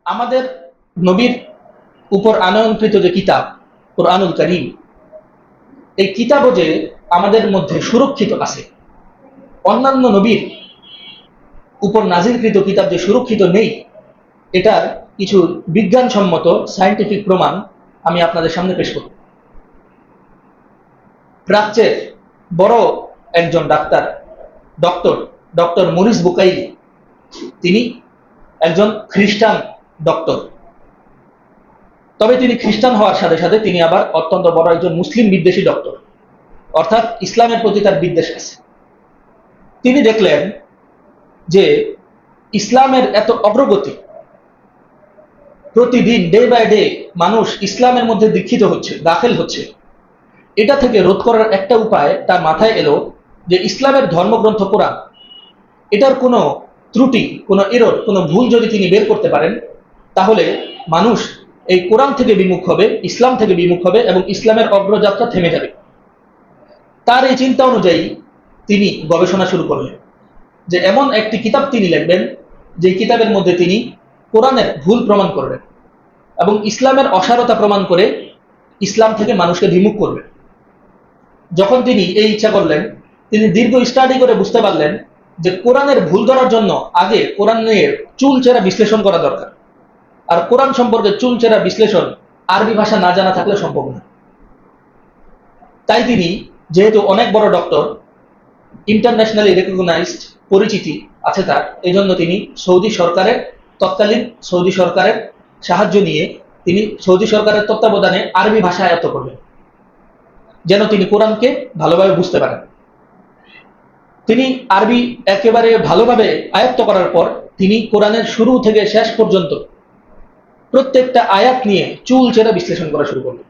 আমাদের নবীর উপর আনয়নকৃত যে কিতাব কুরআনুল কারীম, এই কিতাবও যে আমাদের মধ্যে সুরক্ষিত আছে, অন্যান্য নবীর উপর নাজিলকৃত কিতাব যে সুরক্ষিত নেই, এটার কিছু বিজ্ঞানসম্মত সায়েন্টিফিক প্রমাণ আমি আপনাদের সামনে পেশ করব। প্রাচ্যের বড় একজন ডক্টর ডক্টর মরিস বুকাইলি, তিনি একজন খ্রিস্টান ডক্টর। তবে তিনি খ্রিস্টান হওয়ার সাথে সাথে তিনি আবার অত্যন্ত বড় একজন মুসলিম বিদ্বেষী ডক্টর, অর্থাৎ ইসলামের প্রতি তার বিদ্বেষ আছে। তিনি দেখলেন যে ইসলামের এত অগ্রগতি, প্রতিদিন ডে বাই ডে মানুষ ইসলামের মধ্যে দীক্ষিত হচ্ছে, দাখিল হচ্ছে, এটা থেকে রোধ করার একটা উপায় তার মাথায় এলো যে ইসলামের ধর্মগ্রন্থ কোরআন, এটার কোনো ত্রুটি, কোনো এরর, কোনো ভুল যদি তিনি বের করতে পারেন, তাহলে মানুষ এই কোরআন থেকে বিমুখ হবে, ইসলাম থেকে বিমুখ হবে এবং ইসলামের অগ্রযাত্রা থেমে যাবে। তার এই চিন্তা অনুযায়ী তিনি গবেষণা শুরু করলেন যে এমন একটি কিতাব তিনি লিখবেন যে কিতাবের মধ্যে তিনি কোরআনের ভুল প্রমাণ করবেন এবং ইসলামের অসারতা প্রমাণ করে ইসলাম থেকে মানুষকে বিমুখ করবেন। যখন তিনি এই ইচ্ছা করলেন, তিনি দীর্ঘ স্টাডি করে বুঝতে পারলেন যে কোরআনের ভুল ধরার জন্য আগে কোরআনের চুলচেরা বিশ্লেষণ করা দরকার, আর কোরআন সম্পর্কে চুলচেরা বিশ্লেষণ আরবি ভাষা না জানা থাকলে সম্ভব না। তাই তিনি, যেহেতু অনেক বড় ডক্টর, ইন্টারন্যাশনালি রেকগনাইজড পরিচিতি আছে তার, এই জন্য তিনি তৎকালীন সৌদি সরকারের সাহায্য নিয়ে তিনি সৌদি সরকারের তত্ত্বাবধানে আরবি ভাষা আয়ত্ত করলেন, যেন তিনি কোরআনকে ভালোভাবে বুঝতে পারেন। তিনি আরবি একেবারে ভালোভাবে আয়ত্ত করার পর তিনি কোরআনের শুরু থেকে শেষ পর্যন্ত প্রত্যেকটা আয়াত নিয়ে চুলচেরা বিশ্লেষণ করা শুরু করলেন।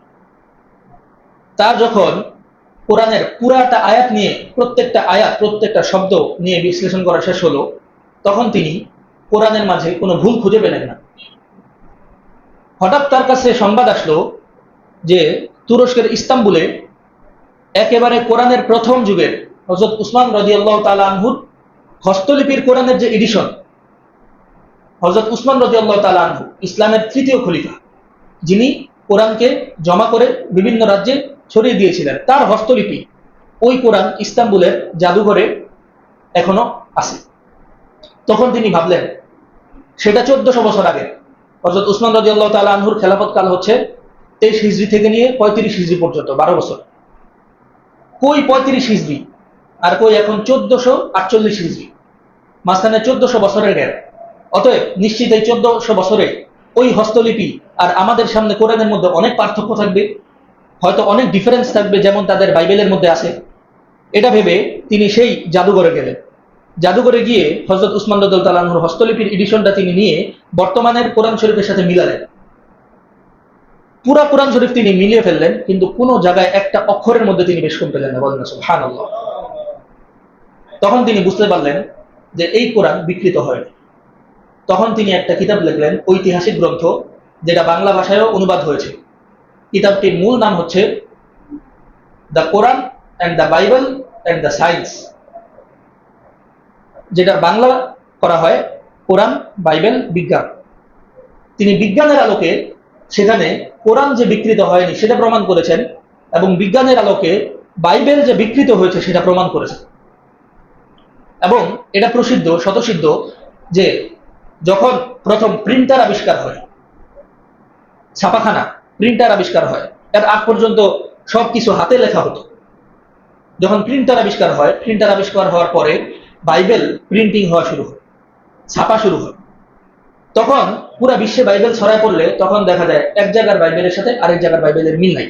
তার যখন কোরআনের পুরাটা আয়াত নিয়ে প্রত্যেকটা আয়াত, প্রত্যেকটা শব্দ নিয়ে বিশ্লেষণ করা শেষ হলো, তখন তিনি কোরআনের মাঝে কোনো ভুল খুঁজে পেলেন না। হঠাৎ তার কাছে সংবাদ আসলো যে তুরস্কের ইস্তাম্বুলে একেবারে কোরআনের প্রথম যুগের হযরত উসমান রাদিয়াল্লাহু তাআলা আনহুর হস্তলিপির কোরআনের যে এডিশন, হযরত উসমান রাদিয়াল্লাহু তাআলা আনহু ইসলামের তৃতীয় খলিফা, যিনি কোরআনকে জমা করে বিভিন্ন রাজ্যে ছড়িয়ে দিয়েছিলেন, তার হস্তলিপি ওই কোরআন ইস্তাম্বুলের জাদুঘরে এখনো আছে। তখন তিনি ভাবলেন, সেটা 1400 বছর আগে, হযরত উসমান রাদিয়াল্লাহু তাআলা আনহুর খেলাফত কাল হচ্ছে 23 হিজরি থেকে নিয়ে 35 হিজরি পর্যন্ত, 12 বছর। কই 35 হিজরি আর কই এখন 1448 হিজরি, মাঝখানে 1400 বছরের গ্যাপ। অতএব নিশ্চিত এই 1400 বছরে ওই হস্তলিপি আর আমাদের সামনে কোরআনের মধ্যে অনেক পার্থক্য থাকবে, হয়তো অনেক ডিফারেন্স থাকবে, যেমন তাদের বাইবেলের মধ্যে আছে। এটা ভেবে তিনি সেই জাদুঘরে গেলেন। জাদুঘরে গিয়ে হযরত উসমান রাদিয়াল্লাহু তাআলা আনহুর হস্তলিপির এডিশনটা তিনি নিয়ে বর্তমানের কোরআন শরীফের সাথে মিলালেন। পুরা কোরআন শরীফ তিনি মিলিয়ে ফেললেন, কিন্তু কোন জায়গায় একটা অক্ষরের মধ্যে তিনি বেশ কম পেলেন না। বলেন সুবহানাল্লাহ। তখন তিনি বুঝতে পারলেন যে এই কোরআন বিকৃত হয়নি। তখন তিনি একটা কিতাব লিখলেন, ঐতিহাসিক গ্রন্থ, যেটা বাংলা ভাষায়ও অনুবাদ হয়েছে। কিতাবটির মূল নাম হচ্ছে the Quran and the Bible and the science, যেটা বাংলা করা হয় কোরআন, বাইবেল, বিজ্ঞান। তিনি বিজ্ঞানের আলোকে সেখানে কোরআন যে বিকৃত হয়নি সেটা প্রমাণ করেছেন, এবং বিজ্ঞানের আলোকে বাইবেল যে বিকৃত হয়েছে সেটা প্রমাণ করেছেন। এবং এটা প্রসিদ্ধ, শতসিদ্ধ যে যখন প্রথম প্রিন্টার আবিষ্কার হয়, ছাপাখানা প্রিন্টার আবিষ্কার হয়, এর আগ পর্যন্ত সবকিছু হাতে লেখা হতো। যখন প্রিন্টার আবিষ্কার হয়, প্রিন্টার আবিষ্কার হওয়ার পরে বাইবেল প্রিন্টিং হওয়া শুরু হয়, ছাপা শুরু হয়। তখন পুরা বিশ্বে বাইবেল ছড়ায় পড়লে তখন দেখা যায় এক জায়গার বাইবেলের সাথে আরেক জায়গার বাইবেলের মিল নাই।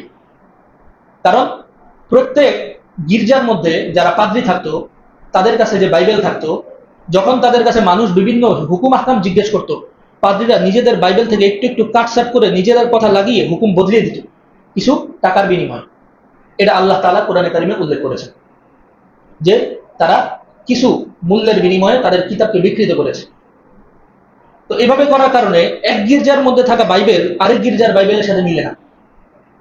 কারণ প্রত্যেক গির্জার মধ্যে যারা পাদ্রী থাকতো, তাদের কাছে যে বাইবেল থাকতো, যখন তাদের কাছে মানুষ বিভিন্ন হুকুম আহকাম জিজ্ঞেস করত, পাদ্রীরা নিজেদের বাইবেল থেকে একটু একটু কাটছাট করে নিজেদের কথা লাগিয়ে হুকুম বদলিয়ে দিত কিছু টাকার বিনিময়। এটা আল্লাহ তাআলা কোরআনে কারিমে উল্লেখ করেছেন যে তারা কিছু মূল্যের বিনিময়ে তাদের কিতাবকে বিকৃত করেছে। তো এভাবে করার কারণে এক গির্জার মধ্যে থাকা বাইবেল আরেক গির্জার বাইবেলের সাথে মিলে না,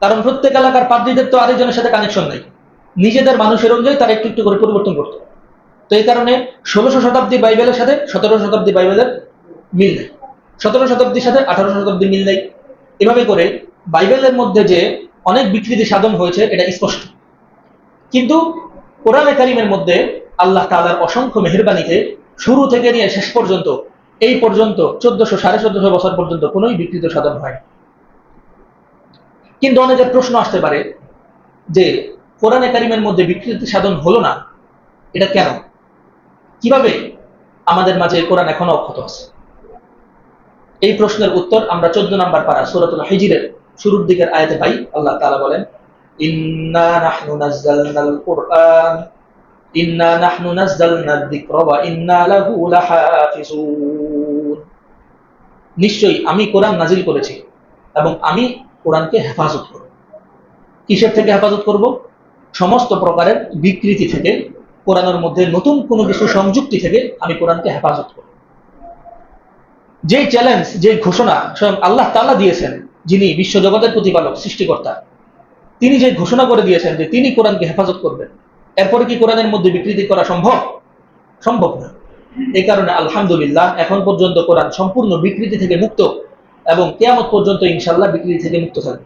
কারণ প্রত্যেক এলাকার পাদ্রীদের তো আরেকজনের সাথে কানেকশন নাই, নিজেদের মানুষের অনুযায়ী তারা একটু একটু করে পরিবর্তন করত। তো এই কারণে 1600 শতাব্দীর বাইবেলের সাথে 1700 শতাব্দীর বাইবেলের মিল নেই। 17 শতাব্দীর সাথে 18 শতাব্দীর মিল নেই। এভাবে করে বাইবেলের মধ্যে যে অনেক বিকৃতি সাধন হয়েছে এটা স্পষ্ট। কিন্তু কোরআনে কারিমের মধ্যে আল্লাহ তাআলার অসংখ্য মেহেরবানিতে শুরু থেকে নিয়ে শেষ পর্যন্ত এই পর্যন্ত 1400-1450 বছর পর্যন্ত কোনোই বিকৃত সাধন হয়। কিন্তু অনেকের প্রশ্ন আসতে পারে যে কোরআনে কারিমের মধ্যে বিকৃতি সাধন হলো না, এটা কেন? কিভাবে আমাদের মাঝে কোরআন এখনো অক্ষত আছে? এই প্রশ্নের উত্তর আমরা 14 নম্বর পারা সূরাতুল হিজরের শুরুর দিকের আয়াতে পাই। আল্লাহ তাআলা বলেন, ইন্না নাহনু নাযালনাল কুরআন ইন্না নাহনু নাযালনাদ যিকরা ওয়া ইন্না লাহু লাহাফিজুন। নিশ্চয়ই আমি কোরআন নাজিল করেছি এবং আমি কোরআনকে হেফাজত করব। কিসের থেকে হেফাজত করব? সমস্ত প্রকারের বিকৃতি থেকে, কোরআনের মধ্যে নতুন কোনো কিছু সংযুক্তি থেকে আমি কোরআনকে হেফাজত করব। যে চ্যালেঞ্জ, যে ঘোষণা স্বয়ং আল্লাহ তাআলা দিয়েছেন, যিনি বিশ্বজগতের প্রতিপালক, সৃষ্টিকর্তা, তিনি যে ঘোষণা করে দিয়েছেন যে তিনি কোরআনকে হেফাজত করবেন, এরপরে কি কোরআনের মধ্যে বিকৃতি করা সম্ভব? সম্ভব না। এই কারণে আলহামদুলিল্লাহ এখন পর্যন্ত কোরআন সম্পূর্ণ বিকৃতি থেকে মুক্ত এবং কিয়ামত পর্যন্ত ইনশাআল্লাহ বিকৃতি থেকে মুক্ত থাকবে।